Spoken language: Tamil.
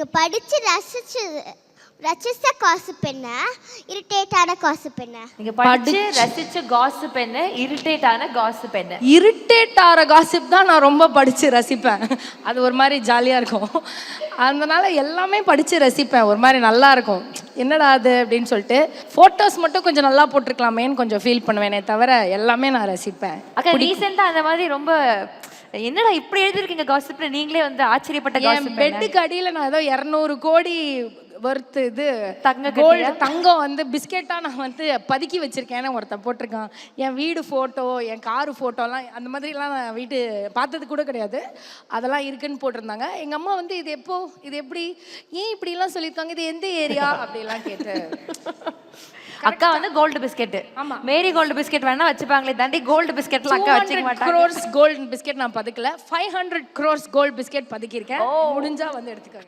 நீங்க படிச்சு ரசிச்ச காசிப் என்ன, இரிட்டேட்டான காசிப் என்ன? நீங்க படிச்சு ரசிச்ச காசிப் என்ன, இரிட்டேட் ஆன காசிப் என்ன? இரிட்டேட் ஆகிற காசிப் தான் நான் ரொம்ப படித்து ரசிப்பேன். அது ஒரு மாதிரி ஜாலியாக இருக்கும். அதனால எல்லாமே படித்து ரசிப்பேன். ஒரு மாதிரி நல்லா இருக்கும். என்னடா அது அப்படின்னு சொல்லிட்டு ஃபோட்டோஸ் மட்டும் கொஞ்சம் நல்லா போட்டிருக்கலாமேன்னு கொஞ்சம் ஃபீல் பண்ணுவேனே தவிர எல்லாமே நான் ரசிப்பேன். அக்கா ரீசெண்டா அந்த மாதிரி ரொம்ப என்னடா இப்படி எழுதிருக்கீங்க காசிப்ல, நீங்களே வந்து ஆச்சரியப்பட்ட என் காசிப் பெட்டுக்கு அடியில் நான் ஏதோ 200 கோடி வர்த்து இது தங்கம் வந்து பிஸ்கெட்டாக நான் வந்து பதுக்கி வச்சிருக்கேன்னு ஒருத்தன் போட்டிருக்கான். என் வீடு ஃபோட்டோ, என் காரு ஃபோட்டோலாம் அந்த மாதிரிலாம் நான் வீட்டு பார்த்தது கூட கிடையாது. அதெல்லாம் இருக்குன்னு போட்டிருந்தாங்க. எங்கள் அம்மா வந்து இது எப்போ, இது எப்படி, ஏன் இப்படிலாம் சொல்லியிருக்காங்க, இது எந்த ஏரியா அப்படிலாம் கேட்டு. அக்கா வந்து கோல்டு பிஸ்கெட். ஆமா, மேரி கோல்டு பிஸ்கெட் வேணா வச்சுப்பாங்களே தாண்டி கோல்டு பிஸ்கெட்லாம் அக்கா வச்சுக்க மாட்டாங்க. 200 crores கோல்டு பிஸ்கெட் நான் பதுக்கல. 500 crores கோல்டு பிஸ்கெட் பதுக்கியிருக்கேன். முடிஞ்சா வந்து எடுத்துக்கோங்க.